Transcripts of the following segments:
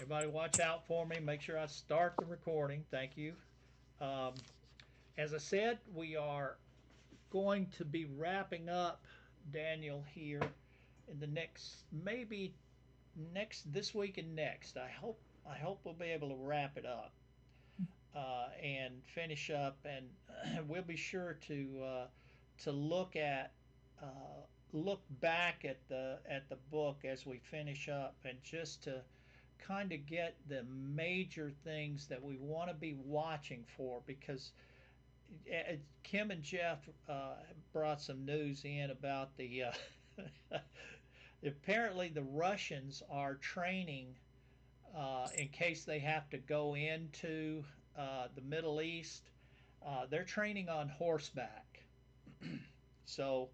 Everybody, watch out for me. Make sure I start the recording. Thank you. Um, as I said, we are going to be wrapping up Daniel here in the next, maybe next this week and next. I hope we'll be able to wrap it up and finish up, and we'll be sure to look back at the book as we finish up, and just to kind of get the major things that we want to be watching for, because Kim and Jeff brought some news in about the apparently the Russians are training in case they have to go into the Middle East. They're training on horseback. So,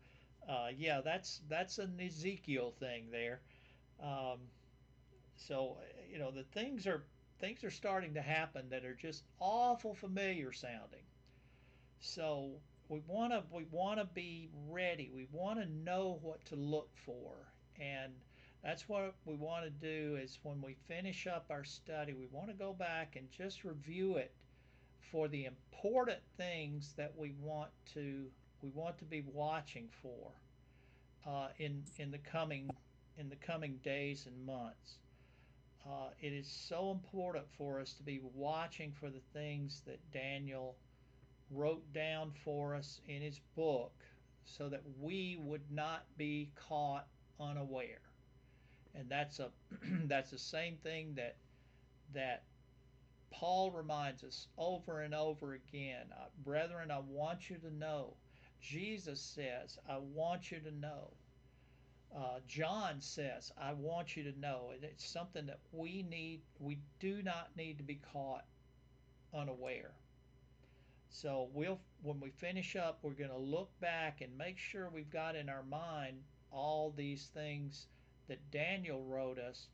yeah, that's an Ezekiel thing there. Um, so, the things are starting to happen that are just awful familiar sounding. So we want to be ready. We want to know what to look for, and that's what we want to do. Is when we finish up our study, we want to go back and just review it for the important things that we want to be watching for in the coming days and months. It is so important for us to be watching for the things that Daniel wrote down for us in his book, so that we would not be caught unaware. And that's a that's the same thing that Paul reminds us over and over again. Brethren, I want you to know. Jesus says, I want you to know. John says, I want you to know. And it's something that we do not need to be caught unaware. So when we finish up, we're going to look back and make sure we've got in our mind all these things that Daniel wrote us,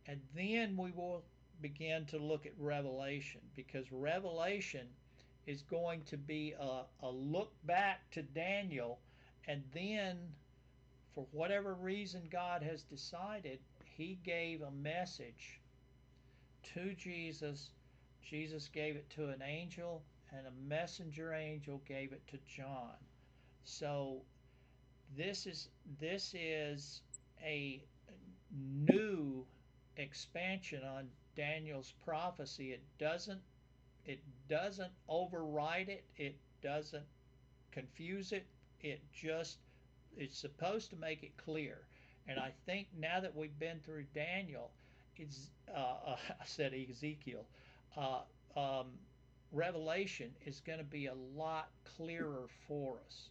and then we will begin to look at Revelation, because Revelation is going to be a look back to Daniel, and then for whatever reason God has decided, he gave a message to Jesus. Jesus gave it to an angel, and a messenger angel gave it to John. So this is a new expansion on Daniel's prophecy. It doesn't override it. It doesn't confuse it. It's supposed to make it clear. And I think now that we've been through Daniel, it's I said Ezekiel. Uh, um, Revelation is going to be a lot clearer for us,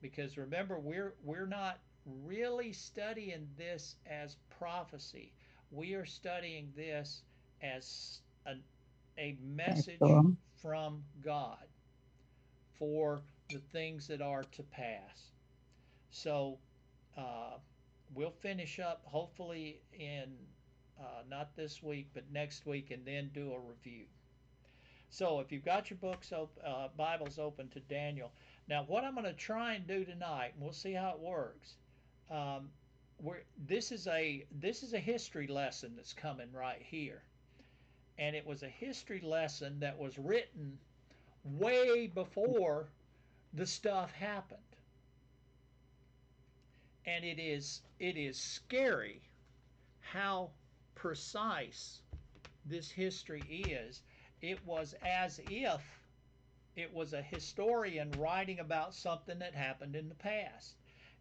because remember, we're not really studying this as prophecy. We are studying this as a message So, from God for the things that are to pass. So uh, we'll finish up hopefully in not this week, but next week, and then do a review. So if you've got your Bibles open to Daniel, now what I'm going to try and do tonight, and we'll see how it works. Um, this is a history lesson that's coming right here, and it was a history lesson that was written way before the stuff happened, and it is scary how precise this history is. It was as if it was a historian writing about something that happened in the past.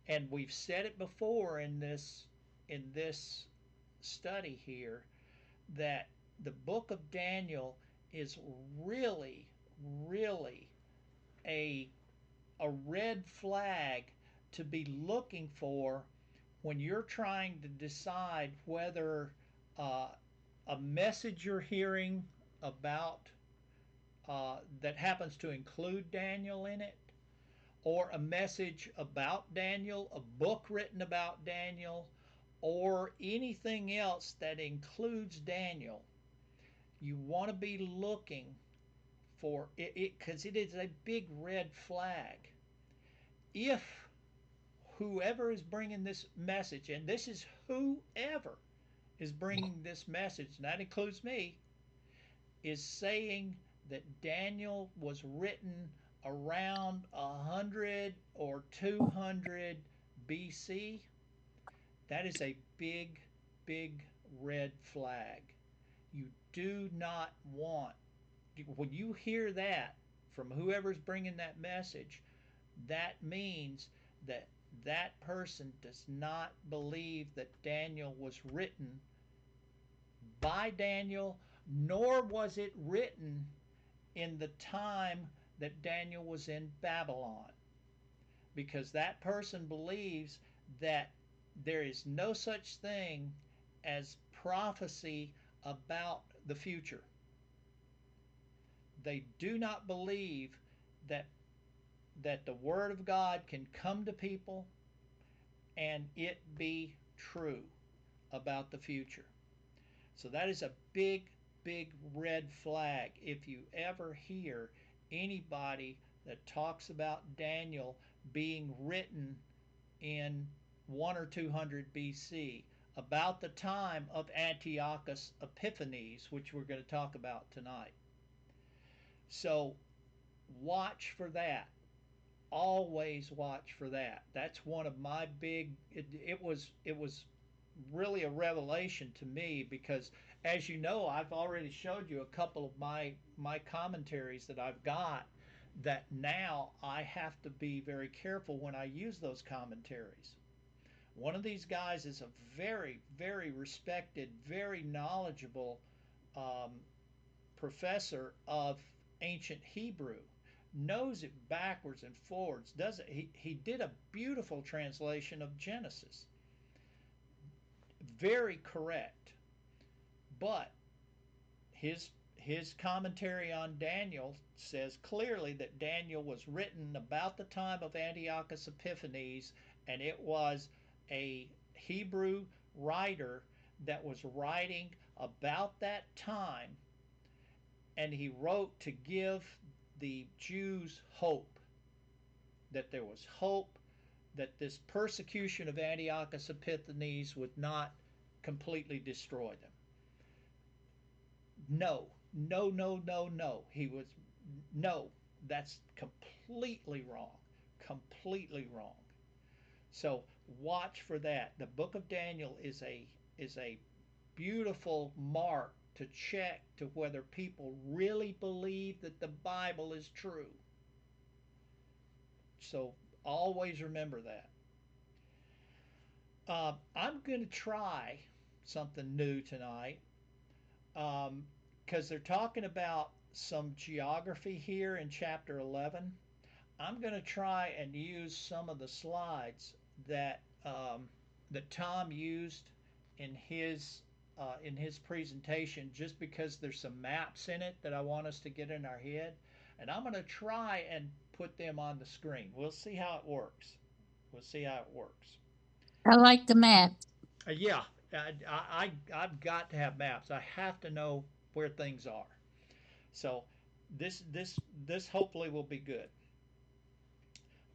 And we've said it before in this study here, that the book of Daniel is really, really a red flag to be looking for when you're trying to decide whether uh, a message you're hearing about that happens to include Daniel in it, or a message about Daniel, a book written about Daniel, or anything else that includes Daniel. You want to be looking for it, because it is a big red flag. If whoever is bringing this message, and this is whoever is bringing this message, and that includes me, is saying that Daniel was written around 100 or 200 BC, that is a big, big red flag. You do not want, when you hear that from whoever's bringing that message, that means that that person does not believe that Daniel was written by Daniel, nor was it written in the time that Daniel was in Babylon, because that person believes that there is no such thing as prophecy about the future. They do not believe that the word of God can come to people and it be true about the future. So that is a big, big red flag if you ever hear anybody that talks about Daniel being written in 1 or 200 BC, about the time of Antiochus Epiphanes, which we're going to talk about tonight. So watch for that. Always watch for that. That's one of my big. It was really a revelation to me, because, as you know, I've already showed you a couple of my commentaries that I've got, that now I have to be very careful when I use those commentaries. One of these guys is a very, very respected, very knowledgeable um, professor of ancient Hebrew, knows it backwards and forwards. Does it? He did a beautiful translation of Genesis, very correct. But his commentary on Daniel says clearly that Daniel was written about the time of Antiochus Epiphanes, and it was a Hebrew writer that was writing about that time, and he wrote to give the Jews hope, that there was hope, that this persecution of Antiochus Epiphanes would not completely destroy them. No, no, no, no, no. No, that's completely wrong. Completely wrong. So watch for that. The book of Daniel is a beautiful mark to check to whether people really believe that the Bible is true. So always remember that. I'm going to try something new tonight, because they're talking about some geography here in chapter 11. I'm going to try and use some of the slides that Tom used in his presentation, just because there's some maps in it that I want us to get in our head, and I'm going to try and put them on the screen. We'll see how it works. We'll see how it works. I like the map. Yeah, I've got to have maps. I have to know where things are. So this hopefully will be good.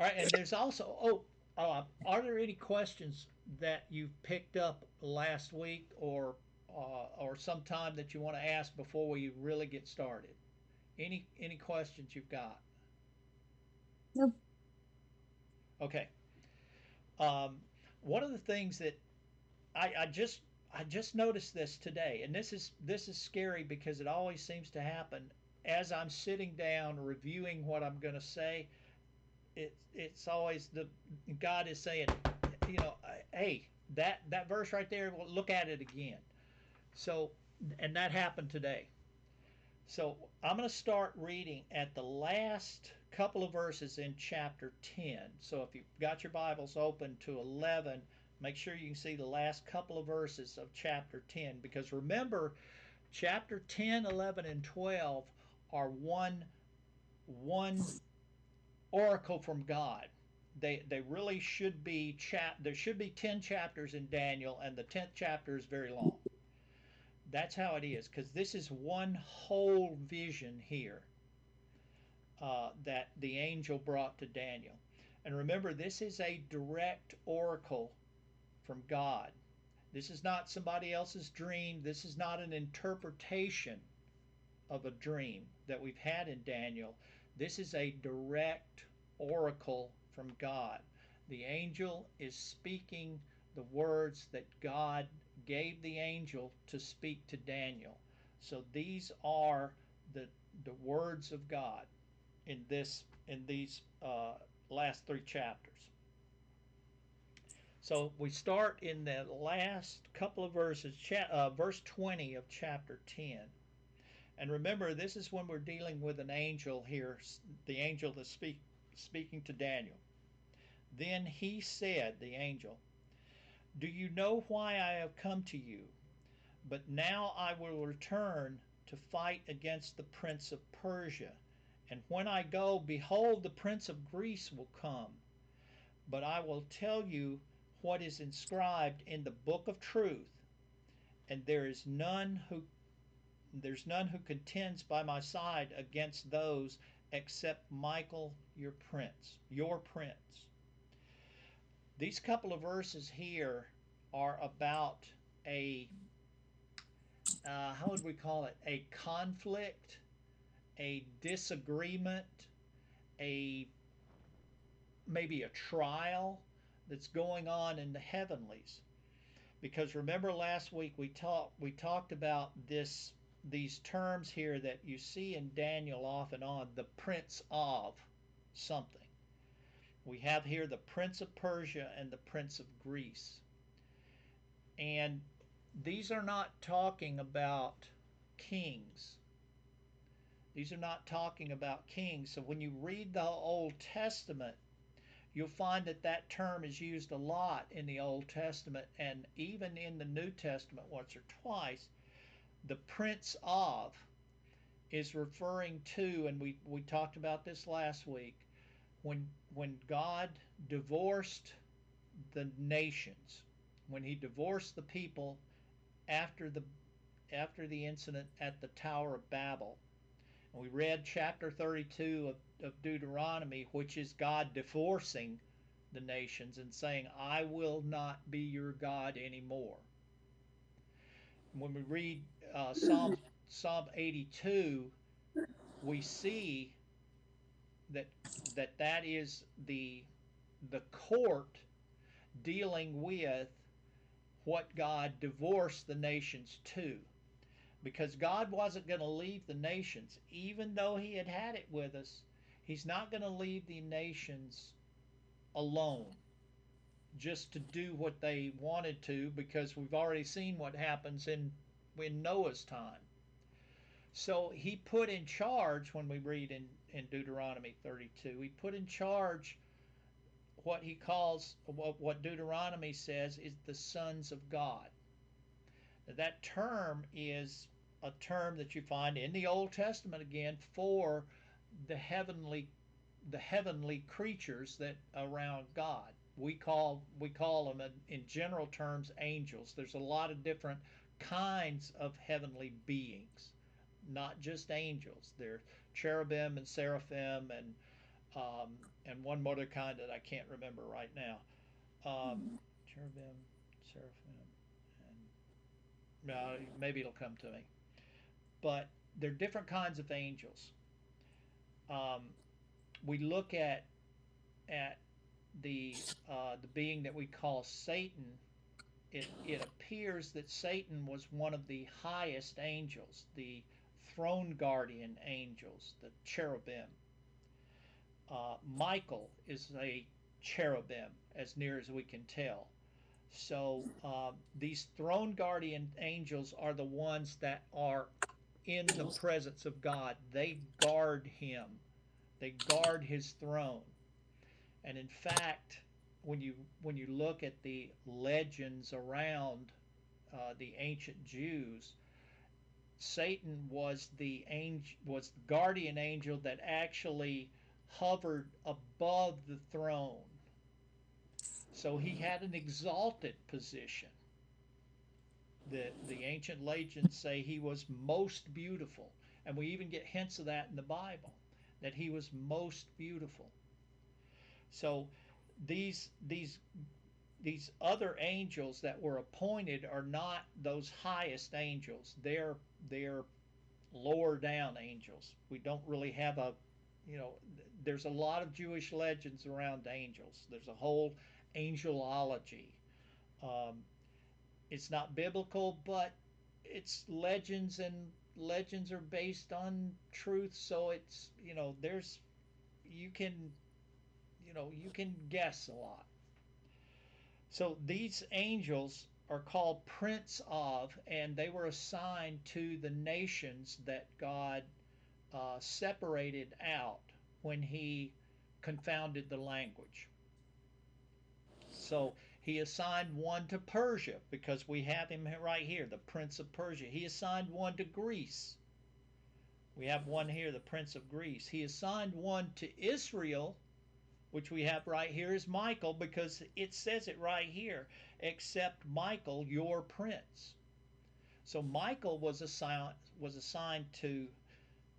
All right, and there's also, are there any questions that you've picked up last week, or sometime that you want to ask before we really get started? Any questions you've got? Nope. Okay. Um, One of the things that I just noticed this today, and this is scary, because it always seems to happen as I'm sitting down reviewing what I'm going to say. It's always the God is saying, hey, that verse right there, look at it again. So, and that happened today. So I'm going to start reading at the last couple of verses in chapter 10. So if you've got your Bibles open to 11, make sure you can see the last couple of verses of chapter 10, because remember, chapter 10, 11, and 12 are one oracle from God. They really should be there should be 10 chapters in Daniel, and the 10th chapter is very long. That's how it is, because this is one whole vision here, that the angel brought to Daniel. And remember, this is a direct oracle from God. This is not somebody else's dream. This is not an interpretation of a dream that we've had in Daniel. This is a direct oracle from God. The angel is speaking the words that God gave the angel to speak to Daniel. So these are the words of God in these last three chapters. So we start in the last couple of verses, verse 20 of chapter 10. And remember, this is when we're dealing with an angel here, the angel that's speaking to Daniel. Then he said, the angel, "Do you know why I have come to you? But now I will return to fight against the prince of Persia. And when I go, behold, the prince of Greece will come. But I will tell you what is inscribed in the book of truth, and there's none who contends by my side against those except Michael, your prince." These couple of verses here are about a how would we call it? A conflict, a disagreement, a maybe a trial that's going on in the heavenlies. Because remember last week we talked about these terms here that you see in Daniel off and on, the prince of something. We have here the prince of Persia and the prince of Greece. And these are not talking about kings. These are not talking about kings. So when you read the Old Testament, you'll find that that term is used a lot in the Old Testament and even in the New Testament once or twice. The prince of is referring to, and we talked about this last week, when God divorced the nations, when he divorced the people after the incident at the Tower of Babel. And we read chapter 32 of Deuteronomy, which is God divorcing the nations and saying, "I will not be your God anymore." When we read Psalm 82, we see that that is the court dealing with what God divorced the nations to. Because God wasn't going to leave the nations, even though he had it with us. He's not going to leave the nations alone just to do what they wanted to, because we've already seen what happens in Noah's time. So he put in charge, when we read in Deuteronomy 32, he put in charge what he calls, what Deuteronomy says is the sons of God. That term is a term that you find in the Old Testament again for the heavenly creatures that around God. We call them in general terms angels. There's a lot of different kinds of heavenly beings, not just angels. There's cherubim and seraphim and one other kind that I can't remember right now. Cherubim, seraphim, and maybe it'll come to me. But there are different kinds of angels. Um, we look at the being that we call Satan. It appears that Satan was one of the highest angels, the throne guardian angels, the cherubim. Michael is a cherubim, as near as we can tell. So these throne guardian angels are the ones that are in the presence of God. They guard him. They guard his throne. And in fact, when you look at the legends around the ancient Jews, Satan was the guardian angel that actually hovered above the throne. So he had an exalted position. The ancient legends say he was most beautiful, and we even get hints of that in the Bible, that he was most beautiful. So these these other angels that were appointed are not those highest angels. They're lower down angels. We don't really have a, you know, there's a lot of Jewish legends around angels. There's a whole angelology. Um, it's not biblical, but it's legends, and legends are based on truth. So it's, there's, you can, you can guess a lot. So these angels are called Prince of, and they were assigned to the nations that God separated out when He confounded the language. So He assigned one to Persia because we have him right here, the Prince of Persia. He assigned one to Greece. We have one here, the Prince of Greece. He assigned one to Israel, which we have right here is Michael, because it says it right here, except Michael, your prince. So Michael was assigned to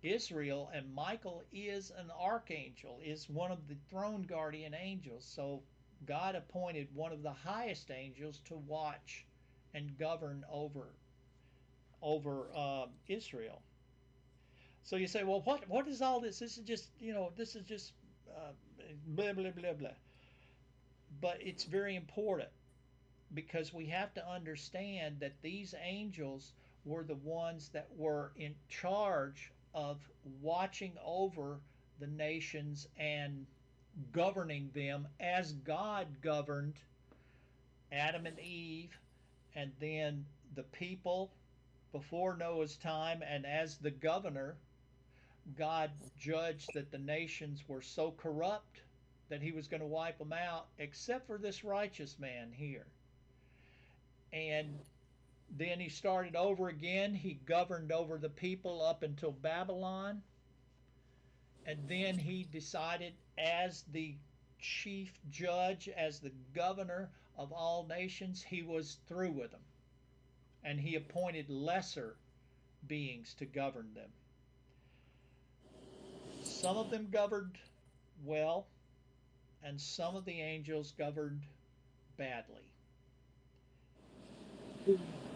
Israel, and Michael is an archangel, is one of the throne guardian angels. So God appointed one of the highest angels to watch and govern over Israel. So you say, well, what is all this? This is just uh, blah blah blah blah. But it's very important because we have to understand that these angels were the ones that were in charge of watching over the nations and governing them as God governed Adam and Eve, and then the people before Noah's time. And as the governor, God judged that the nations were so corrupt that He was going to wipe them out, except for this righteous man here. And then He started over again. He governed over the people up until Babylon. And then He decided, as the chief judge, as the governor of all nations, He was through with them. And He appointed lesser beings to govern them. Some of them governed well, and some of the angels governed badly.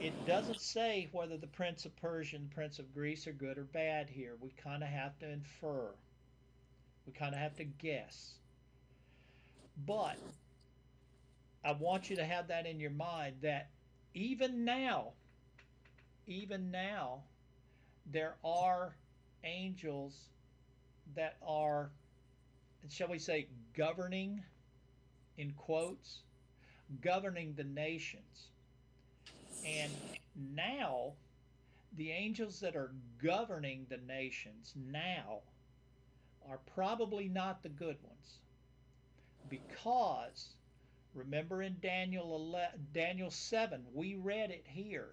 It doesn't say whether the Prince of Persia and the Prince of Greece are good or bad here. We kind of have to infer. We kind of have to guess. But I want you to have that in your mind that even now, even now, there are angels that are, shall we say, governing, in quotes, governing the nations. And now, the angels that are governing the nations now are probably not the good ones, because remember in Daniel 7, we read it here,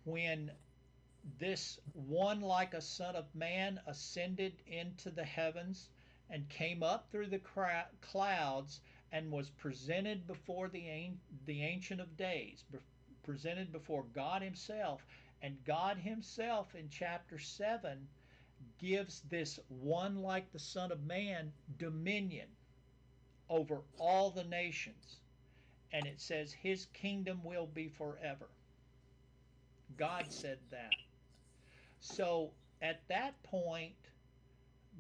when this one like a son of man ascended into the heavens and came up through the clouds and was presented before the Ancient of Days, presented before God Himself. And God Himself in chapter 7 gives this one like the Son of Man dominion over all the nations. And it says His kingdom will be forever. God said that. So at that point,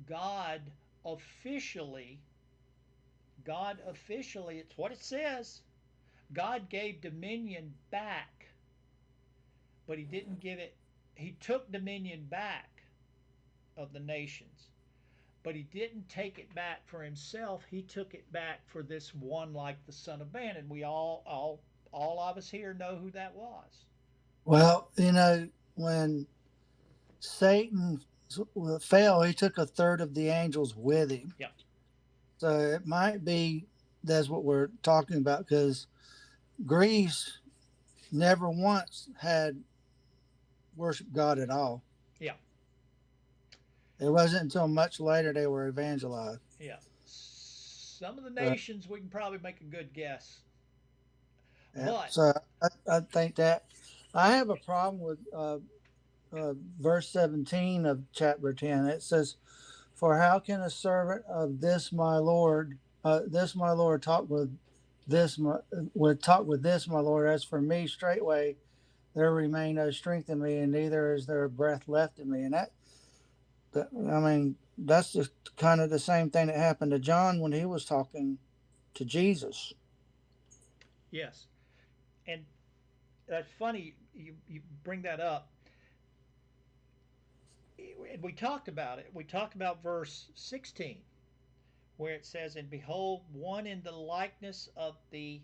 God officially, God officially, it's what it says. God gave dominion back, but He didn't give it, He took dominion back of the nations, but He didn't take it back for Himself. He took it back for this one like the Son of Man. And we all of us here know who that was. Well, when Satan fell, he took a third of the angels with him. Yeah. So it might be that's what we're talking about, because Greece never once had worshiped God at all. Yeah. It wasn't until much later they were evangelized. Yeah. Some of the So, nations we can probably make a good guess. yeah, But so I think that I have a problem with verse 17 of chapter 10. It says, "For how can a servant of this my Lord talk with this would talk with this, my Lord. As for me, straightway there remain no strength in me, and neither is there breath left in me. And I mean, that's just kind of the same thing that happened to John when he was talking to Jesus. Yes. And that's funny you bring that up. And we talked about it. We talked about verse 16, where it says, "And behold, one in the likeness of the,"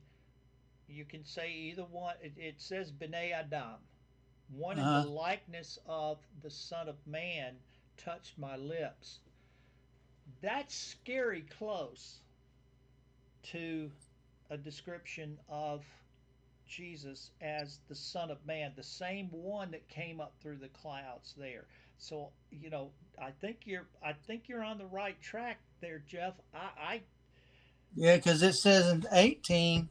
you can say either one, it says B'nai Adam, "one in the Uh huh. likeness of the Son of Man touched my lips." That's scary close to a description of Jesus as the Son of Man, the same one that came up through the clouds there. So, I think you're on the right track there, Jeff. Yeah, because it says in 18,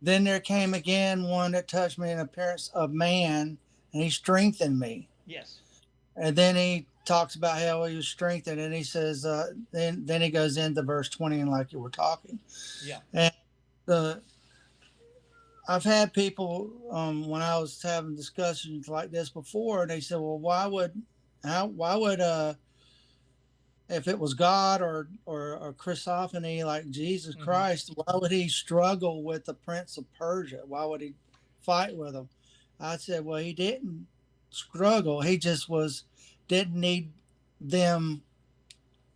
then there came again one that touched me in appearance of man, and he strengthened me. Yes. And then he talks about how he was strengthened, and he says, then he goes into verse 20, and like you were talking, Yeah. and the I've had people when I was having discussions like this before. They said, "Well, why would if it was God or Christophany like Jesus Hmm. Christ, why would he struggle with the Prince of Persia? Why would he fight with him?" I said, "Well, he didn't struggle. He just didn't need them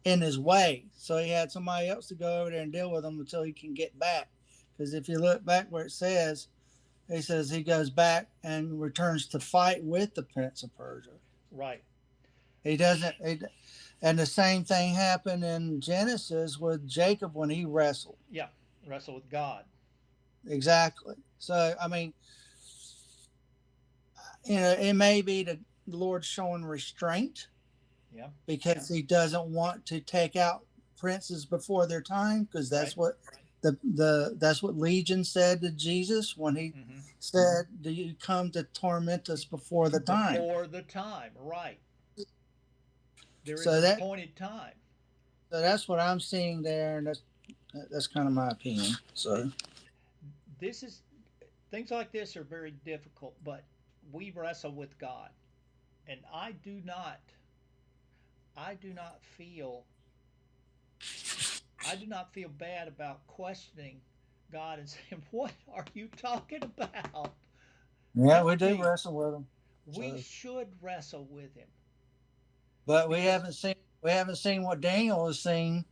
in his way, so he had somebody else to go over there and deal with him until he can get back. Because if you look back where it says." He says he goes back and returns to fight with the Prince of Persia. Right. He doesn't. And the same thing happened in Genesis with Jacob when he wrestled. Yeah. Wrestle with God. Exactly. So I mean, it may be the Lord showing restraint Yeah. because he doesn't want to take out princes before their time, because Right. that's what that's what Legion said to Jesus when he Hmm. said, "Do you come to torment us before the time?" Before the time. Right. There is So an that appointed time. So that's what I'm seeing there, and that's kind of my opinion. Th- So This is things like this are very difficult, but we wrestle with God, and I do not feel I do not feel bad about questioning God and saying, "What are you talking about? yeah, we Help do me." wrestle with them. We So, should wrestle with Him but because we haven't seen what Daniel has seen,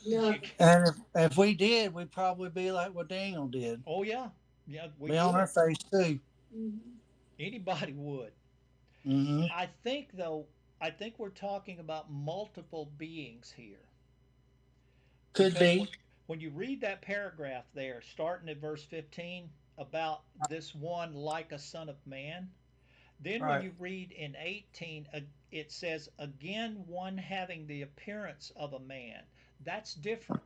you, and if we did, we'd probably be like what Daniel did, oh yeah, yeah, we be on our would. face too. Anybody would. Mm-hmm. I think though, I think we're talking about multiple beings here Could because be when you read that paragraph there, starting at verse 15 about this one like a son of man. Then when right. you read in 18, it says, "Again, one having the appearance of a man." That's different.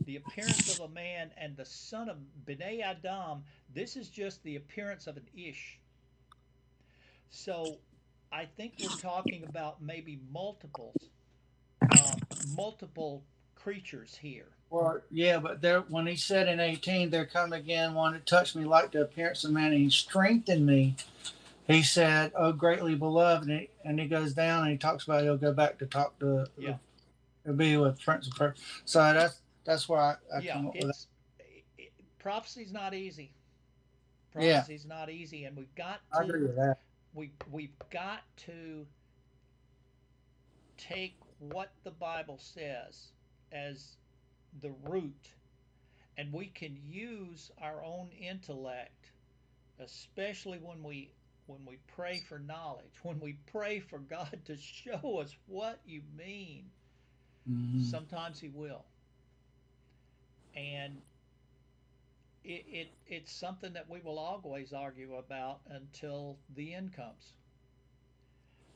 The appearance of a man and the son of B'nai Adam, this is just the appearance of an Ish. So I think we're talking about maybe multiple creatures here. Well, yeah, but there when he said in 18, there come again one that touched me like the appearance of man, and he strengthened me. He said, "Oh, greatly beloved," and he goes down and he talks about he'll go back to talk to Yeah, it'll be with Prince of Persia. So that's where I yeah. come up with that. Prophecy's not easy. Yeah, Prophecy's not easy, and I agree with that. we've got to take what the Bible says as the root, and we can use our own intellect, especially when we pray for knowledge, when we pray for God to show us what you mean. Mm-hmm. Sometimes He will, and it's something that we will always argue about until the end comes.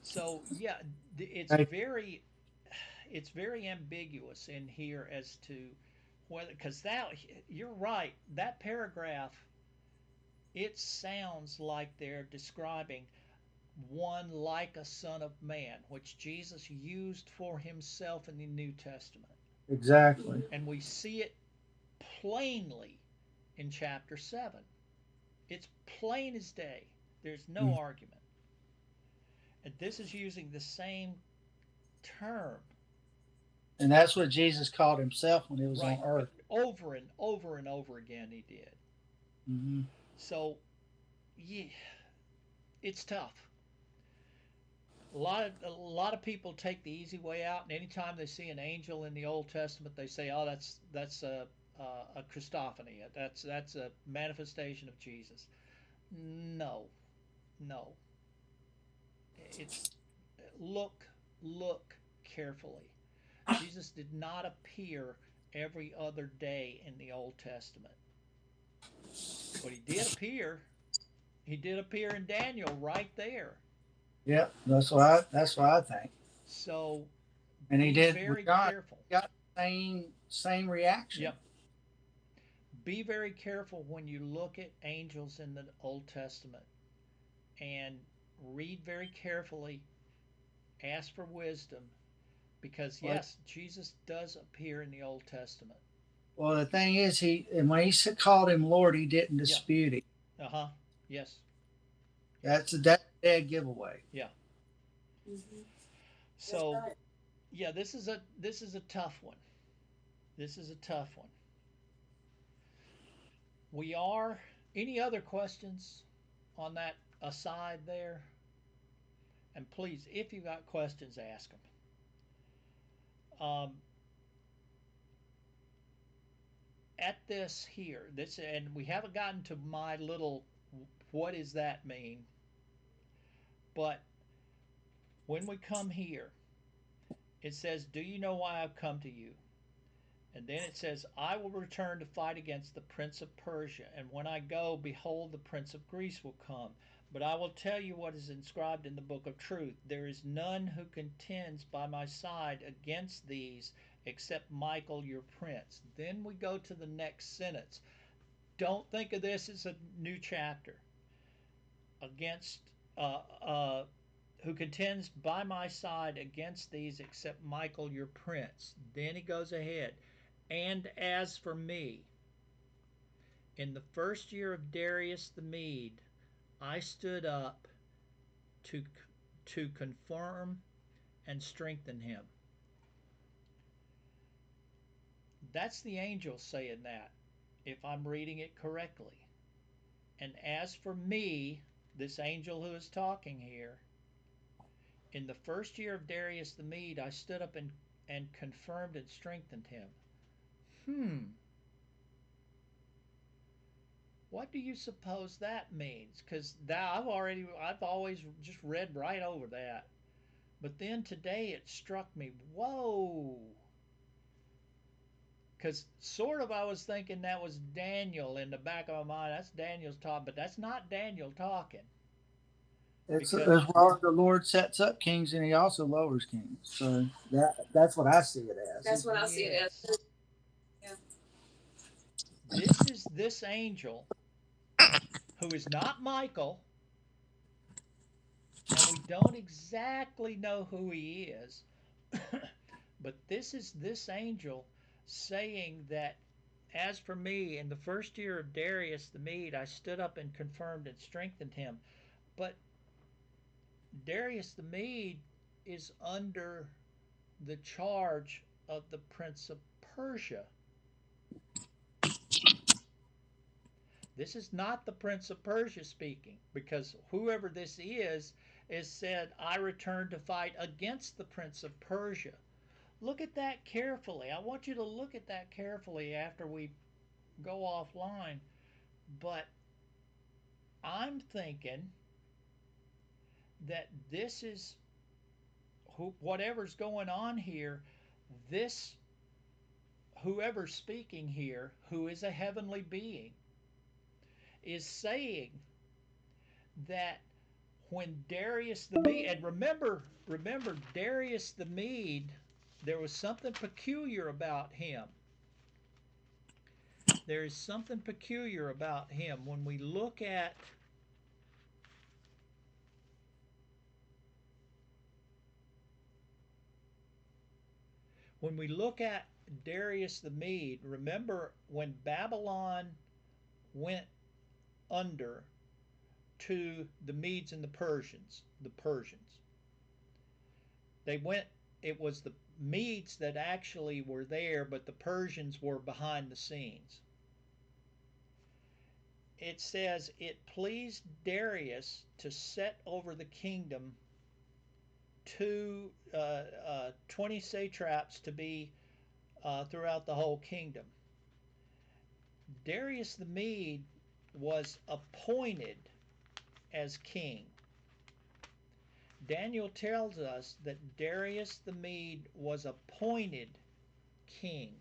So yeah, it's Hey, very it's very ambiguous in here as to whether, because that, you're right, that paragraph, it sounds like they're describing one like a son of man, which Jesus used for himself in the New Testament. exactly. And we see it plainly in chapter 7. It's plain as day. There's no Mm. argument. And this is using the same term. And that's what Jesus called himself when he was on Right. earth. Over and over and over again he did. Hmm. So, yeah, it's tough. A lot of people take the easy way out, and anytime they see an angel in the Old Testament, they say, "Oh, that's a Christophany. That's a manifestation of Jesus." No, no. It's look look carefully. Jesus did not appear every other day in the Old Testament, but he did appear. He did appear in Daniel right there. Yep, that's what I think. So And he be did with very John. careful. He got the same reaction. Yep. Be very careful when you look at angels in the Old Testament and read very carefully, ask for wisdom, because Well, yes, Jesus does appear in the Old Testament. well, the thing is, and when he called him Lord, he didn't Yeah. dispute it. Uh-huh. Yes. Yes. That's a dead giveaway. Yeah. Mm-hmm. That's So, right. yeah, this is a tough one. This is a tough one. We are any other questions on that aside there? And please, if you got questions, ask them. At this here, this, and we haven't gotten to my little what does that mean, but when we come here, it says, "Do you know why I've come to you?" And then it says, "I will return to fight against the prince of Persia, and when I go, behold, the prince of Greece will come. But I will tell you what is inscribed in the book of truth. There is none who contends by my side against these except Michael your prince." Then we go to the next sentence. Don't think of this as a new chapter. Against uh, uh, who contends by my side against these except Michael your prince. Then he goes ahead. "And as for me, in the first year of Darius the Mede, I stood up to confirm and strengthen him." That's the angel saying that, if I'm reading it correctly. "And as for me," this angel who is talking here, "in the first year of Darius the Mede, I stood up and confirmed and strengthened him." Hmm. What do you suppose that means? Because I've always just read right over that. But then today it struck me, whoa. Because sort of I was thinking that was Daniel in the back of my mind. That's Daniel's talking, but that's not Daniel talking. It's Because, as well as the Lord sets up kings and he also lowers kings. So that's what I see it as. That's what I see it yes, as. Yeah. this is this angel who is not Michael, and we don't exactly know who he is. But this is this angel saying that, "As for me, in the first year of Darius the Mede, I stood up and confirmed and strengthened him." But Darius the Mede is under the charge of the Prince of Persia. This is not the Prince of Persia speaking, because whoever this is said, "I return to fight against the Prince of Persia." Look at that carefully. I want you to look at that carefully after we go offline. But I'm thinking that this is whatever's going on here, this whoever's speaking here, who is a heavenly being, is saying that when Darius the Mede, and remember Darius the Mede, there was something peculiar about him. There is something peculiar about him when we look at Darius the Mede. Remember when Babylon went under to the Medes and the Persians. They went, it was the Medes that actually were there, but the Persians were behind the scenes. It says, it pleased Darius to set over the kingdom 20 satraps to be throughout the whole kingdom. Darius the Mede was appointed as king. Daniel tells us that Darius the Mede was appointed king.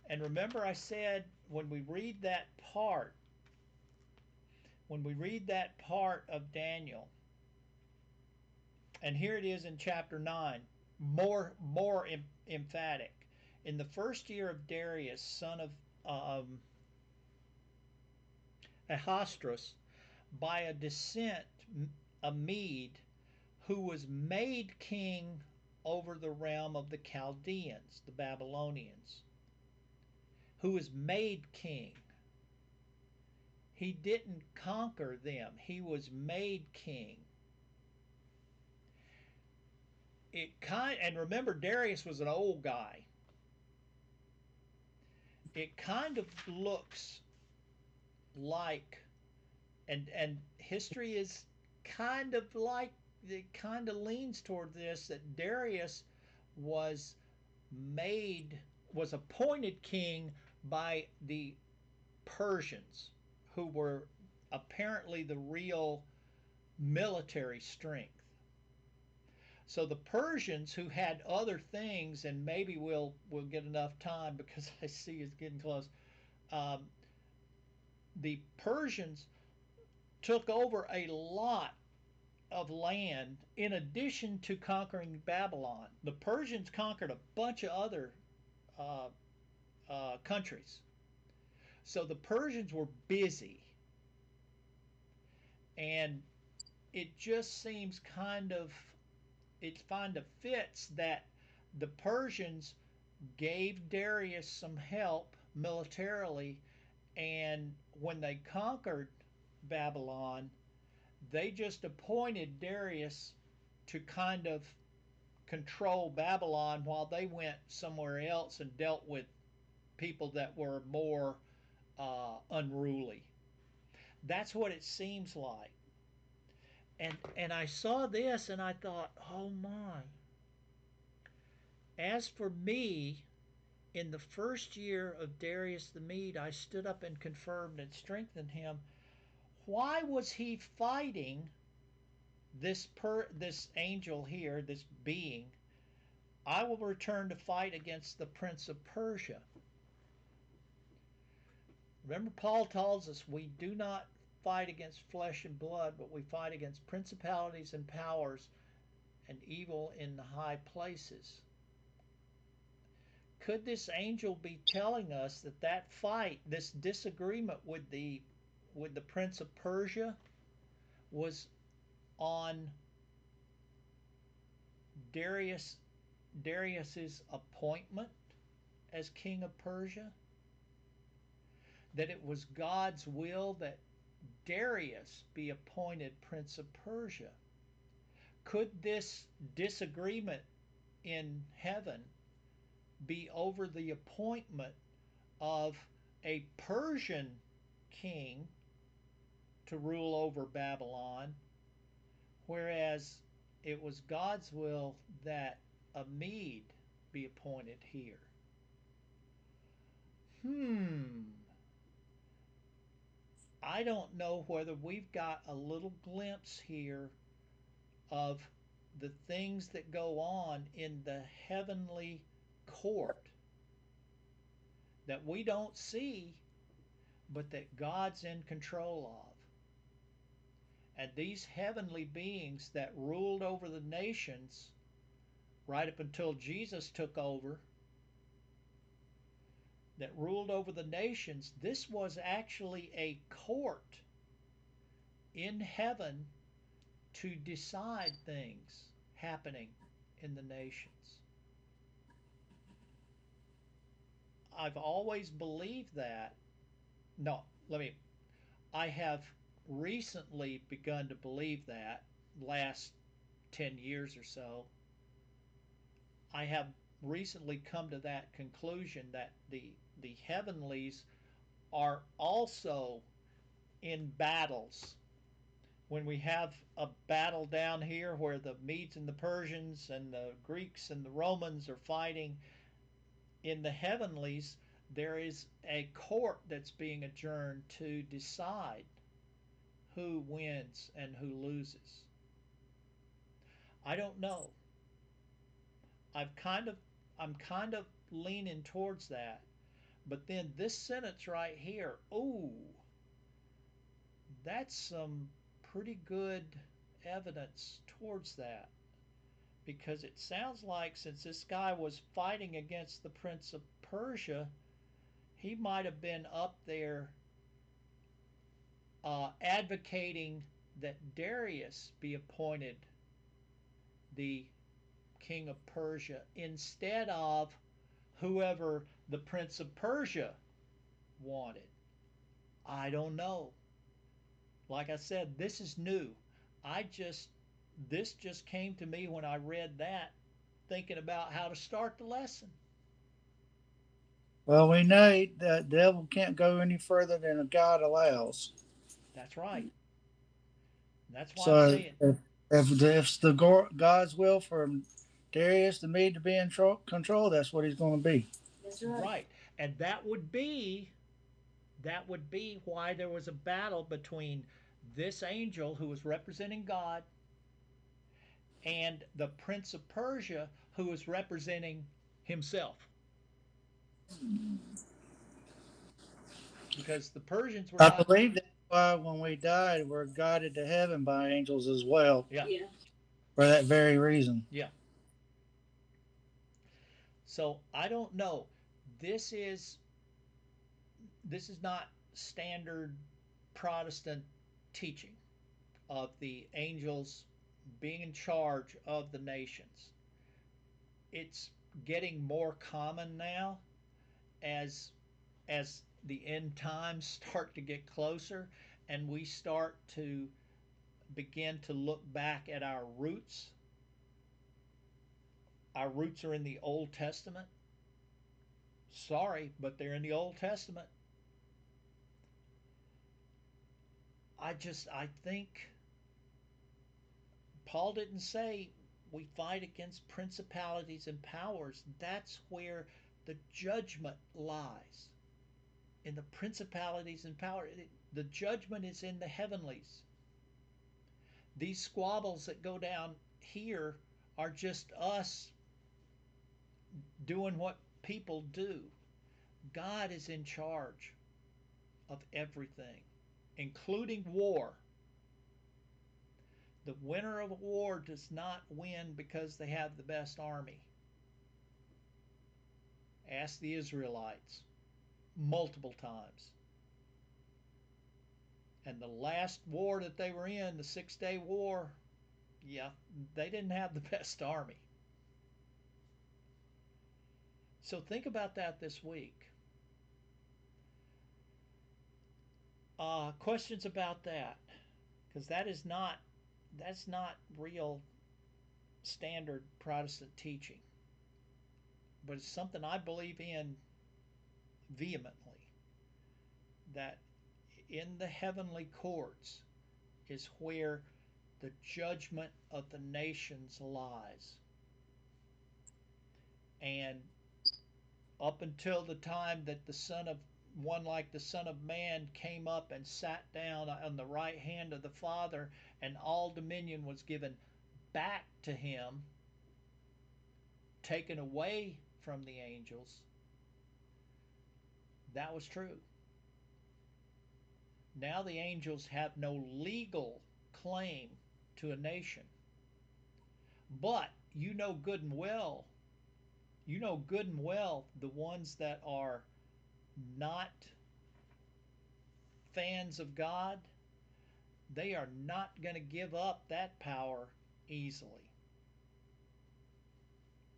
And remember, I said when we read that part of Daniel, and here it is in chapter 9, more emphatic. In the first year of Darius, son of Ahasuerus, by a descent, a Mede, who was made king over the realm of the Chaldeans, the Babylonians, who was made king. He didn't conquer them. He was made king. And remember, Darius was an old guy. It kind of looks like, and history is kind of like, it kind of leans toward this, that Darius was appointed king by the Persians, who were apparently the real military strength. So the Persians, who had other things, and maybe we'll get enough time because I see it's getting close. The Persians took over a lot of land in addition to conquering Babylon. The Persians conquered a bunch of other countries. So the Persians were busy, and it just seems it kind of fits that the Persians gave Darius some help militarily, and when they conquered Babylon, they just appointed Darius to kind of control Babylon while they went somewhere else and dealt with people that were more unruly. That's what it seems like. And I saw this and I thought, oh my. As for me, in the first year of Darius the Mede, I stood up and confirmed and strengthened him. Why was he fighting this angel here, this being? I will return to fight against the prince of Persia. Remember, Paul tells us we do not fight against flesh and blood, but we fight against principalities and powers and evil in the high places. Could this angel be telling us that fight, this disagreement with the prince of Persia, was on Darius's appointment as king of Persia? That it was God's will that Darius be appointed prince of Persia? Could this disagreement in heaven be over the appointment of a Persian king to rule over Babylon, whereas it was God's will that a Mede be appointed here? I don't know whether we've got a little glimpse here of the things that go on in the heavenly court that we don't see, but that God's in control of. And these heavenly beings that ruled over the nations right up until Jesus took over, that ruled over the nations, this was actually a court in heaven to decide things happening in the nations. I've always believed that. No, let me. I have recently begun to believe that. Last 10 years or so, I have recently come to that conclusion that the heavenlies are also in battles. When we have a battle down here where the Medes and the Persians and the Greeks and the Romans are fighting, in the heavenlies there is a court that's being adjourned to decide who wins and who loses. I don't know. I've kind of I'm kind of leaning towards that. But then this sentence right here, ooh, that's some pretty good evidence towards that. Because it sounds like since this guy was fighting against the Prince of Persia, he might have been up there advocating that Darius be appointed the king of Persia instead of whoever the Prince of Persia wanted. I don't know. Like I said, this is new. I just this just came to me when I read that, thinking about how to start the lesson. Well, we know the devil can't go any further than God allows. That's right. That's why I'm So saying if it's God's will for Darius the Mede to be in control, that's what he's going to be. That's right. right. And that would be why there was a battle between this angel who was representing God and the Prince of Persia who was representing himself. Because the Persians were I not. believe that's why when we died, we're guided to heaven by angels as well, Yeah. Yeah. for that very reason. Yeah. So I don't know. This is this is not standard Protestant teaching of the angels being in charge of the nations. It's getting more common now as the end times start to get closer and we start to begin to look back at our roots. Our roots are in the Old Testament. Sorry, but they're in the Old Testament. I think Paul didn't say we fight against principalities and powers. That's where the judgment lies. In the principalities and powers. The judgment is in the heavenlies. These squabbles that go down here are just us doing what people do. God is in charge of everything, including war. The winner of a war does not win because they have the best army. Ask the Israelites multiple times. And the last war that they were in, the 6 Day War, yeah, they didn't have the best army. So think about that this week. Questions about that? Because that's not real standard Protestant teaching, but it's something I believe in vehemently. That in the heavenly courts is where the judgment of the nations lies. And up until the time that the Son of one like the Son of Man came up and sat down on the right hand of the Father, and all dominion was given back to him, taken away from the angels, that was true. Now the angels have no legal claim to a nation. But you know good and well the ones that are not fans of God, they are not going to give up that power easily.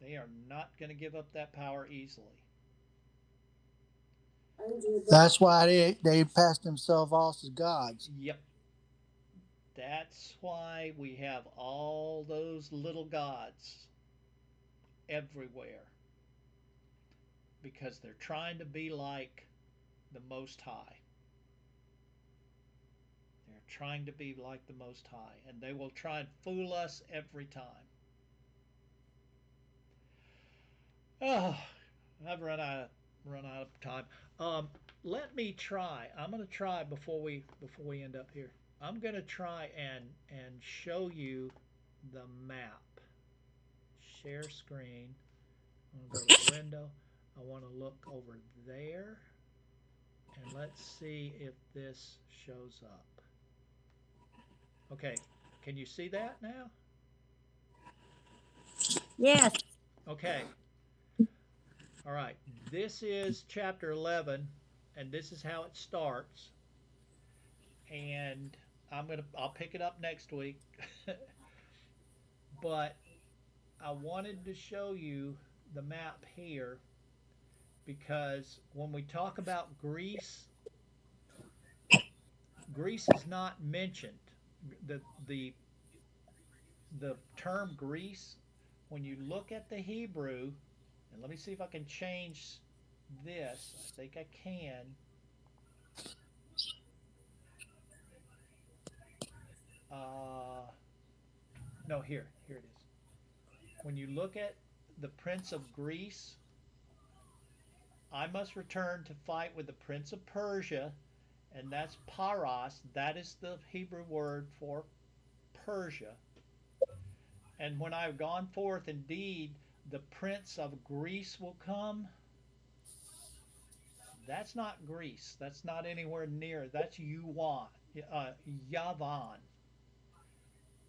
They are not going to give up that power easily. I enjoyed that. That's why they passed themselves off as gods. Yep. That's why we have all those little gods everywhere. Because they're trying to be like the Most High. They're trying to be like the Most High. And they will try and fool us every time. Oh, I've run out of time. Let me try. I'm going to try before we end up here. I'm going to try and show you the map. Share screen. I'm going to go to window. I want to look over there. And let's see if this shows up. Okay, can you see that now? Yes. Okay. All right, this is chapter 11, and this is how it starts. And I'll pick it up next week. But I wanted to show you the map here because when we talk about Greece, Greece is not mentioned. The the term Greece, when you look at the Hebrew, and let me see if I can change this. I think I can. No, here it is. When you look at the Prince of Greece, I must return to fight with the Prince of Persia, and that's Paros. That is the Hebrew word for Persia. And when I have gone forth, indeed, the Prince of Greece will come. That's not Greece. That's not anywhere near. That's Yavan.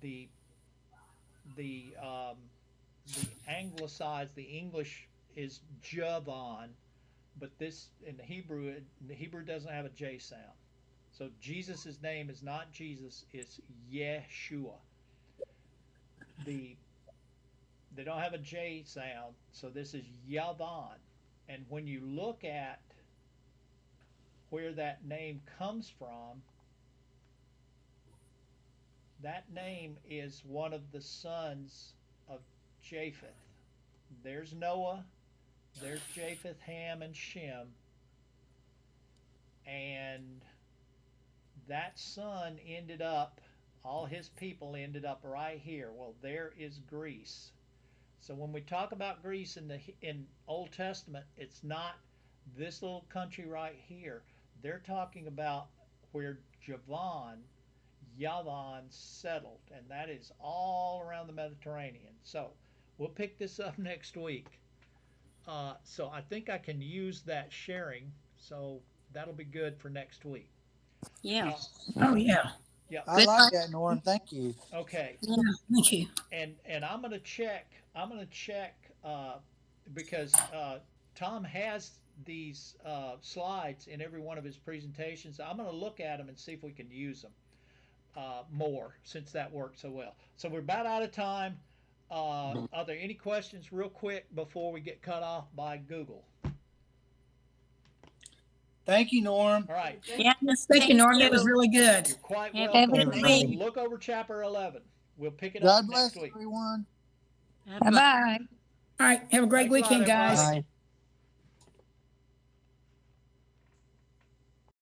The the um, the anglicized, the English is Javan, but this in the Hebrew doesn't have a J sound. So Jesus' name is not Jesus, it's Yeshua. The They don't have a J sound, so this is Yavan. And when you look at where that name comes from, that name is one of the sons of Japheth. There's Noah, there's Japheth, Ham, and Shem, and that son ended up, all his people ended up right here. Well, there is Greece. So when we talk about Greece in Old Testament, it's not this little country right here. They're talking about where Yavan settled, and that is all around the Mediterranean. So we'll pick this up next week. So I think I can use that sharing, so that'll be good for next week. Yeah. Oh, yeah. Yeah. I Good like luck. that, Norm. Thank you. Okay. Yeah. Thank you. And I'm gonna check. Because Tom has these slides in every one of his presentations. I'm gonna look at them and see if we can use them more since that worked so well. So we're about out of time. Are there any questions, real quick, before we get cut off by Google? Thank you, Norm. All right. Yeah. Thank you, Norm. That was you. really good. You're quite Have welcome. a good week. Look over chapter 11. We'll pick it God up bless next week. everyone. Bye-bye. All right. Have a great Thanks a lot, weekend, guys. everybody. Bye.